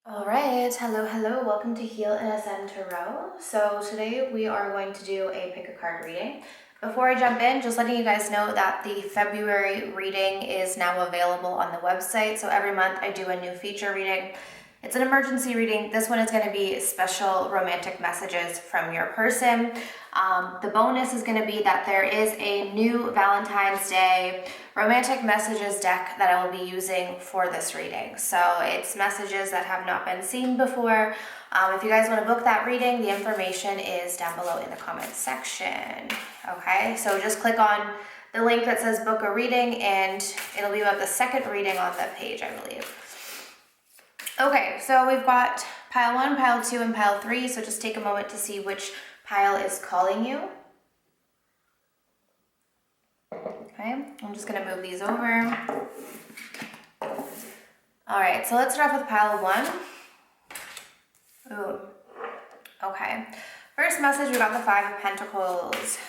All right, hello, welcome to Heal and Ascend Tarot. So today we are going to do a pick a card reading. Before I jump in, just letting you guys know that the February reading is now available on the website. So every month I do a new feature reading. It's an emergency reading. This one is going to be special romantic messages from your person. The bonus is going to be that there is a new Valentine's Day romantic messages deck that I will be using for this reading. So it's messages that have not been seen before. If you guys want to book that reading, the information is down below in the comments section. Okay, so just click on the link that says book a reading and it'll be about the second reading on the page, I believe. Okay, so we've got pile 1, pile 2, and pile 3. So just take a moment to see which pile is calling you. Okay, I'm just gonna move these over. All right, so let's start off with pile 1. Ooh, okay. First message, we got the 5 of Pentacles.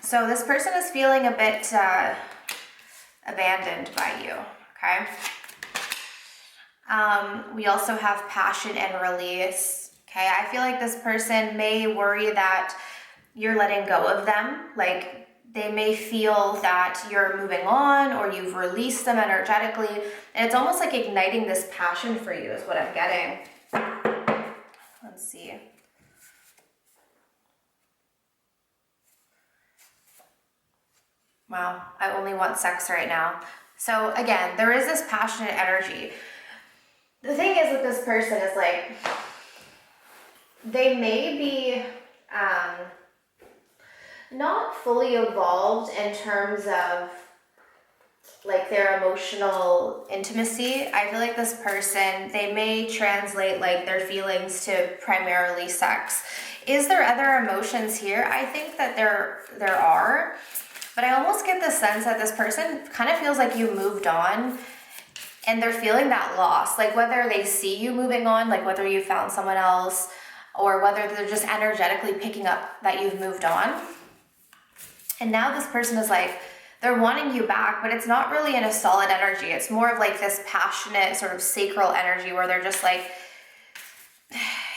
So this person is feeling a bit abandoned by you, okay? We also have passion and release, okay? I feel like this person may worry that you're letting go of them, like they may feel that you're moving on or you've released them energetically, and it's almost like igniting this passion for you is what I'm getting. Let's see. Wow, I only want sex right now. So again, there is this passionate energy. The thing is with this person is like, they may be not fully evolved in terms of like their emotional intimacy. I feel like this person, they may translate like their feelings to primarily sex. Is there other emotions here? I think that there are, but I almost get the sense that this person kind of feels like you moved on and they're feeling that loss, like whether they see you moving on, like whether you found someone else or whether they're just energetically picking up that you've moved on. And now this person is like, they're wanting you back, but it's not really in a solid energy. It's more of like this passionate sort of sacral energy where they're just like,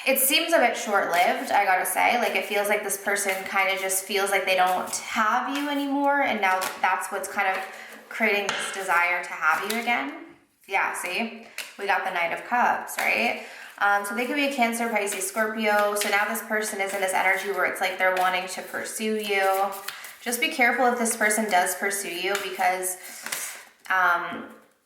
it seems a bit short-lived, I gotta say. Like it feels like this person kind of just feels like they don't have you anymore. And now that's what's kind of creating this desire to have you again. Yeah, see? We got the Knight of Cups, right? So they could be a Cancer, Pisces, Scorpio. So now this person is in this energy where it's like they're wanting to pursue you. Just be careful if this person does pursue you because,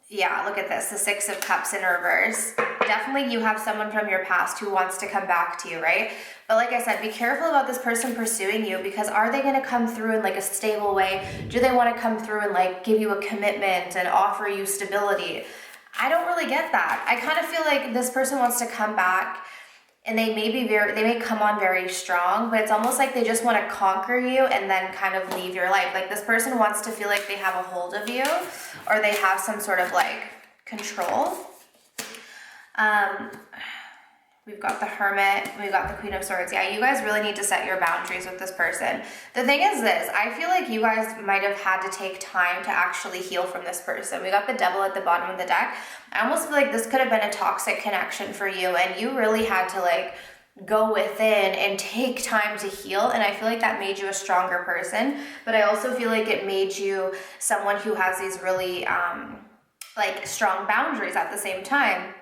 yeah, look at this, the 6 of Cups in reverse. Definitely you have someone from your past who wants to come back to you, right? But like I said, be careful about this person pursuing you because are they going to come through in like a stable way? Do they want to come through and like give you a commitment and offer you stability? I don't really get that. I kind of feel like this person wants to come back and they may come on very strong, but it's almost like they just want to conquer you and then kind of leave your life. Like this person wants to feel like they have a hold of you or they have some sort of like control. We've got the Hermit, we've got the Queen of Swords. Yeah, you guys really need to set your boundaries with this person. The thing is this, I feel like you guys might have had to take time to actually heal from this person. We got the Devil at the bottom of the deck. I almost feel like this could have been a toxic connection for you and you really had to like go within and take time to heal, and I feel like that made you a stronger person, but I also feel like it made you someone who has these really like strong boundaries at the same time.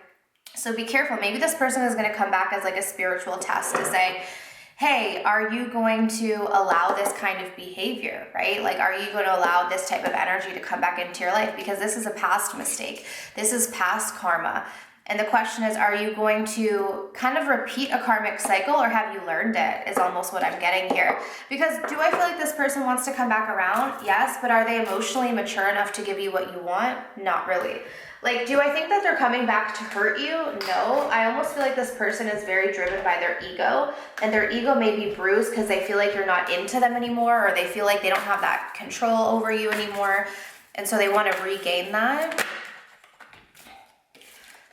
So be careful. Maybe this person is going to come back as like a spiritual test to say, hey, are you going to allow this kind of behavior, right? Like, are you going to allow this type of energy to come back into your life? Because this is a past mistake. This is past karma. And the question is, are you going to kind of repeat a karmic cycle or have you learned it is almost what I'm getting here. Because do I feel like this person wants to come back around? Yes, but are they emotionally mature enough to give you what you want? Not really. Like, do I think that they're coming back to hurt you? No. I almost feel like this person is very driven by their ego, and their ego may be bruised because they feel like you're not into them anymore, or they feel like they don't have that control over you anymore, and so they want to regain that.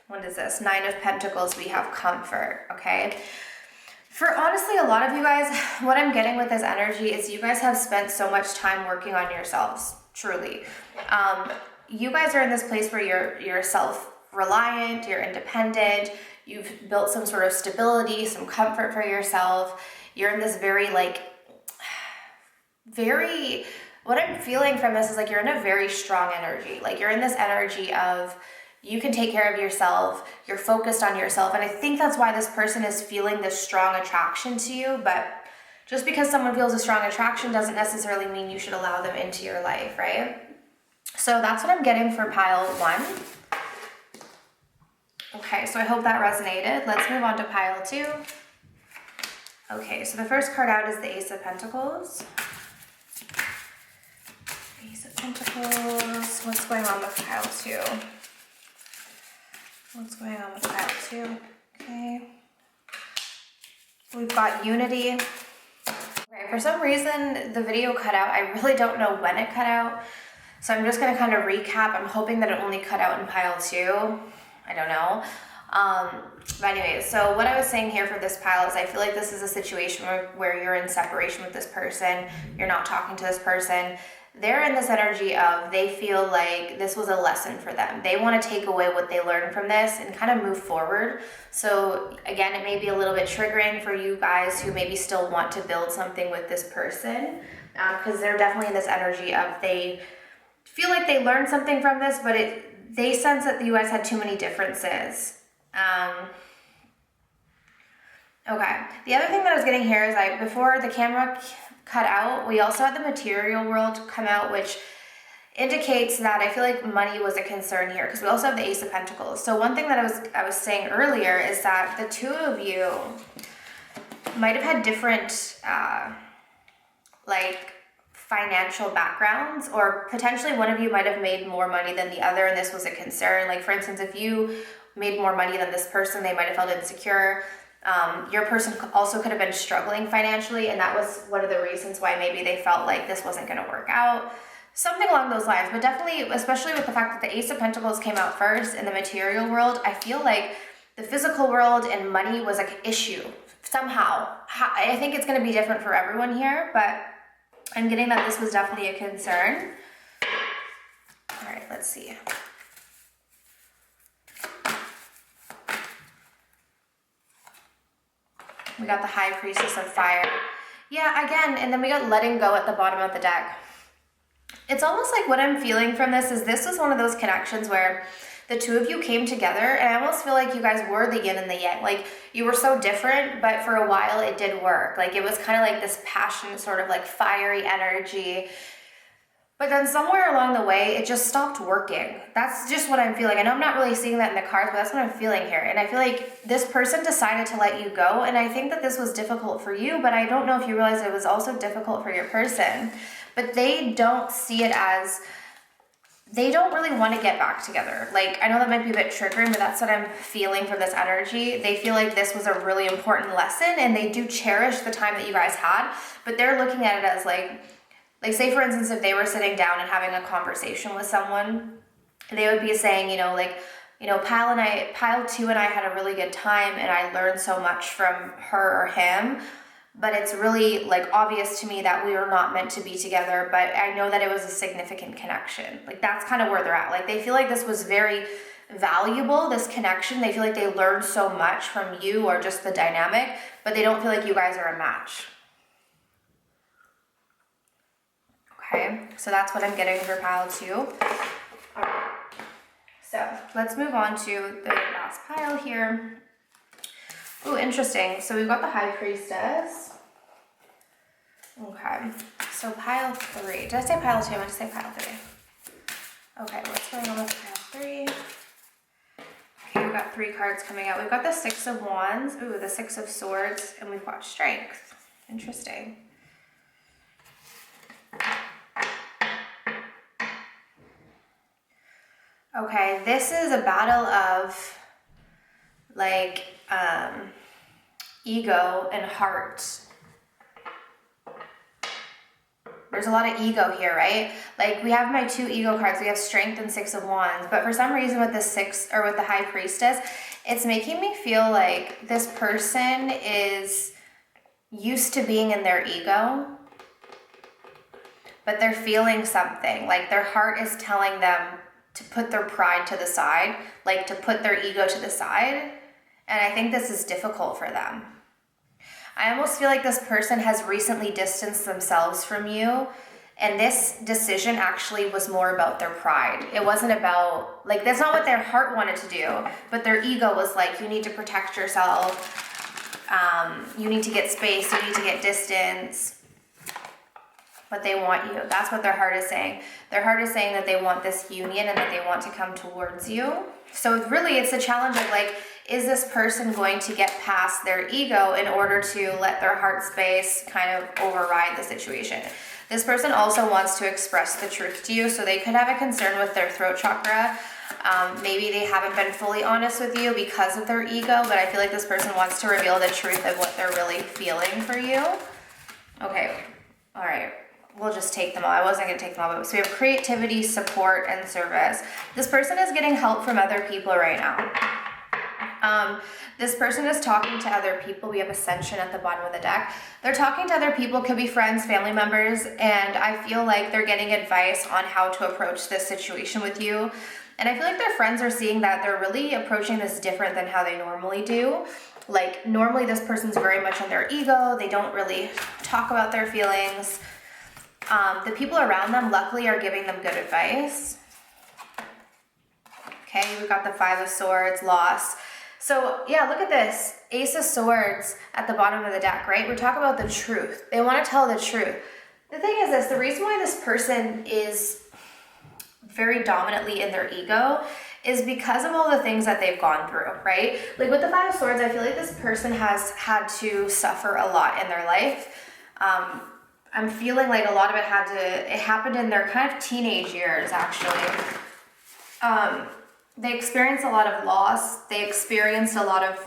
What is this? 9 of Pentacles, we have comfort, okay? For honestly, a lot of you guys, what I'm getting with this energy is you guys have spent so much time working on yourselves, truly. You guys are in this place where you're self reliant, you're independent, you've built some sort of stability, some comfort for yourself. You're in this very what I'm feeling from this is like you're in a very strong energy. Like you're in this energy of you can take care of yourself, you're focused on yourself. And I think that's why this person is feeling this strong attraction to you. But just because someone feels a strong attraction doesn't necessarily mean you should allow them into your life, right? So that's what I'm getting for pile 1. Okay, so I hope that resonated. Let's move on to pile 2. Okay, so the first card out is the Ace of Pentacles. Ace of Pentacles. What's going on with pile 2? What's going on with pile 2? Okay. We've got unity. Okay, for some reason, the video cut out. I really don't know when it cut out. So I'm just going to kind of recap. I'm hoping that it only cut out in pile 2. I don't know. But anyway, so what I was saying here for this pile is I feel like this is a situation where you're in separation with this person. You're not talking to this person. They're in this energy of they feel like this was a lesson for them. They want to take away what they learned from this and kind of move forward. So again, it may be a little bit triggering for you guys who maybe still want to build something with this person, because they're definitely in this energy of they feel like they learned something from this, but they sense that you guys had too many differences. Okay. The other thing that I was getting here is before the camera cut out, we also had the material world come out, which indicates that I feel like money was a concern here because we also have the Ace of Pentacles. So one thing that I was saying earlier is that the two of you might have had different financial backgrounds, or potentially one of you might have made more money than the other and this was a concern. Like for instance, if you made more money than this person, they might have felt insecure. Your person also could have been struggling financially, and that was one of the reasons why maybe they felt like this wasn't going to work out. Something along those lines, but definitely, especially with the fact that the Ace of Pentacles came out first in the material world, I feel like the physical world and money was like an issue somehow. I think it's going to be different for everyone here, but I'm getting that this was definitely a concern. All right, let's see. We got the High Priestess of Fire. Yeah, again, and then we got Letting Go at the bottom of the deck. It's almost like what I'm feeling from this is one of those connections where the two of you came together, and I almost feel like you guys were the yin and the yang. Like, you were so different, but for a while it did work. Like, it was kind of like this passionate, sort of like fiery energy. But then somewhere along the way, it just stopped working. That's just what I'm feeling. I know I'm not really seeing that in the cards, but that's what I'm feeling here. And I feel like this person decided to let you go, and I think that this was difficult for you, but I don't know if you realize it was also difficult for your person. But they don't see it as, they don't really want to get back together. Like, I know that might be a bit triggering, but that's what I'm feeling from this energy. They feel like this was a really important lesson, and they do cherish the time that you guys had, but they're looking at it as like say for instance, if they were sitting down and having a conversation with someone, they would be saying, Pile 2 and I had a really good time, and I learned so much from her or him. But it's really obvious to me that we were not meant to be together, but I know that it was a significant connection. That's kind of where they're at. They feel like this was very valuable, this connection. They feel like they learned so much from you or just the dynamic, but they don't feel like you guys are a match. Okay, so that's what I'm getting for pile 2. All right. So let's move on to the last pile here. Ooh, interesting. So we've got the High Priestess. Okay, so pile 3. Did I say pile 2? I meant to say pile 3. Okay, what's going on with pile 3? Okay, we've got 3 cards coming out. We've got the Six of Wands, ooh, the Six of Swords, and we've got Strength. Interesting. Okay, this is a battle of ego and heart. There's a lot of ego here, right? We have my 2 ego cards. We have Strength and Six of Wands, but for some reason with the High Priestess, it's making me feel like this person is used to being in their ego, but they're feeling something. Their heart is telling them to put their pride to the side, like to put their ego to the side. And I think this is difficult for them. I almost feel like this person has recently distanced themselves from you. And this decision actually was more about their pride. It wasn't about, like, that's not what their heart wanted to do, but their ego was like, you need to protect yourself. You need to get space. You need to get distance. But they want you. That's what their heart is saying. Their heart is saying that they want this union and that they want to come towards you. So really, it's a challenge of like, is this person going to get past their ego in order to let their heart space kind of override the situation? This person also wants to express the truth to you, so they could have a concern with their throat chakra. Maybe they haven't been fully honest with you because of their ego, but I feel like this person wants to reveal the truth of what they're really feeling for you. Okay, all right. We'll just take them all. I wasn't going to take them all, but so we have creativity, support, and service. This person is getting help from other people right now. This person is talking to other people. We have Ascension at the bottom of the deck. They're talking to other people, could be friends, family members, and I feel like they're getting advice on how to approach this situation with you. And I feel like their friends are seeing that they're really approaching this different than how they normally do. Like, normally this person's very much in their ego. They don't really talk about their feelings. The people around them, luckily, are giving them good advice. Okay, we've got the Five of Swords, loss. So yeah, look at this. Ace of Swords at the bottom of the deck, right? We talk about the truth. They want to tell the truth. The thing is this, the reason why this person is very dominantly in their ego is because of all the things that they've gone through, right? Like with the Five of Swords, I feel like this person has had to suffer a lot in their life. I'm feeling like a lot of it happened in their kind of teenage years, actually. They experienced a lot of loss. They experienced a lot of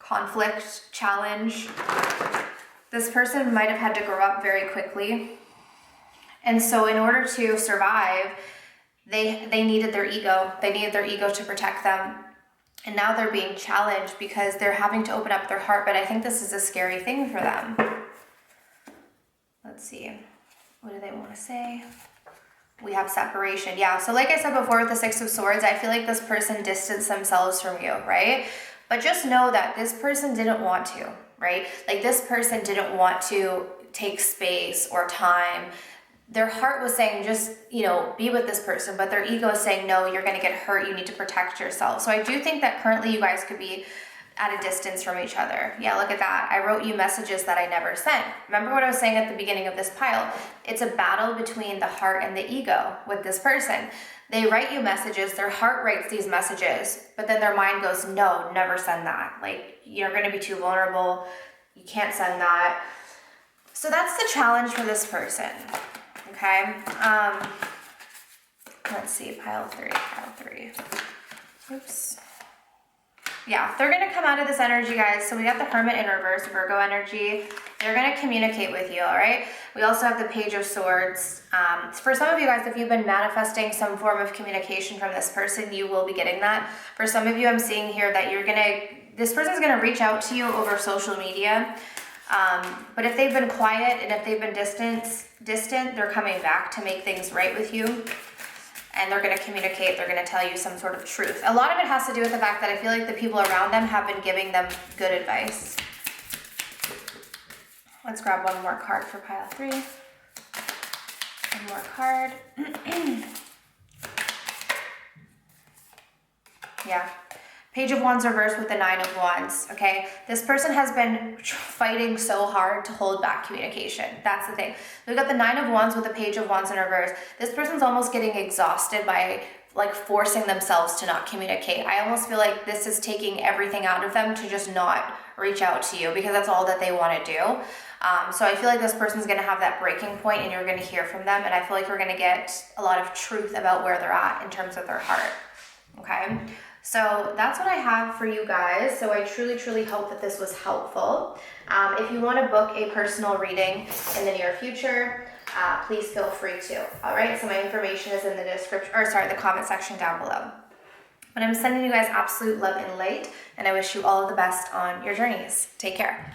conflict, challenge. This person might have had to grow up very quickly. And so in order to survive, they needed their ego. They needed their ego to protect them. And now they're being challenged because they're having to open up their heart. But I think this is a scary thing for them. Let's see. What do they want to say? We have separation. Yeah, so like I said before with the Six of Swords, I feel like this person distanced themselves from you, right? But just know that this person didn't want to, right? Like this person didn't want to take space or time. Their heart was saying just, be with this person, but their ego is saying, no, you're going to get hurt. You need to protect yourself. So I do think that currently you guys could be at a distance from each other. Yeah, look at that. I wrote you messages that I never sent. Remember what I was saying at the beginning of this pile? It's a battle between the heart and the ego with this person. They write you messages, their heart writes these messages, but then their mind goes, no, never send that. Like, you're going to be too vulnerable. You can't send that. So that's the challenge for this person. Okay. Let's see, pile three. Oops. Yeah, they're going to come out of this energy, guys. So we got the Hermit in reverse, Virgo energy. They're going to communicate with you, all right? We also have the Page of Swords. For some of you guys, if you've been manifesting some form of communication from this person, you will be getting that. For some of you, I'm seeing here that this person's going to reach out to you over social media. But if they've been quiet and if they've been distant, they're coming back to make things right with you. And they're going to communicate, they're going to tell you some sort of truth. A lot of it has to do with the fact that I feel like the people around them have been giving them good advice. Let's grab one more card for pile 3. One more card. Yeah. Page of Wands reversed with the Nine of Wands, okay? This person has been fighting so hard to hold back communication. That's the thing. We've got the Nine of Wands with the Page of Wands in reverse. This person's almost getting exhausted by like forcing themselves to not communicate. I almost feel like this is taking everything out of them to just not reach out to you because that's all that they want to do. So I feel like this person's going to have that breaking point and you're going to hear from them. And I feel like we're going to get a lot of truth about where they're at in terms of their heart, okay? So that's what I have for you guys. So I truly, truly hope that this was helpful. If you want to book a personal reading in the near future, please feel free to. All right. So my information is in the the comment section down below. But I'm sending you guys absolute love and light, and I wish you all of the best on your journeys. Take care.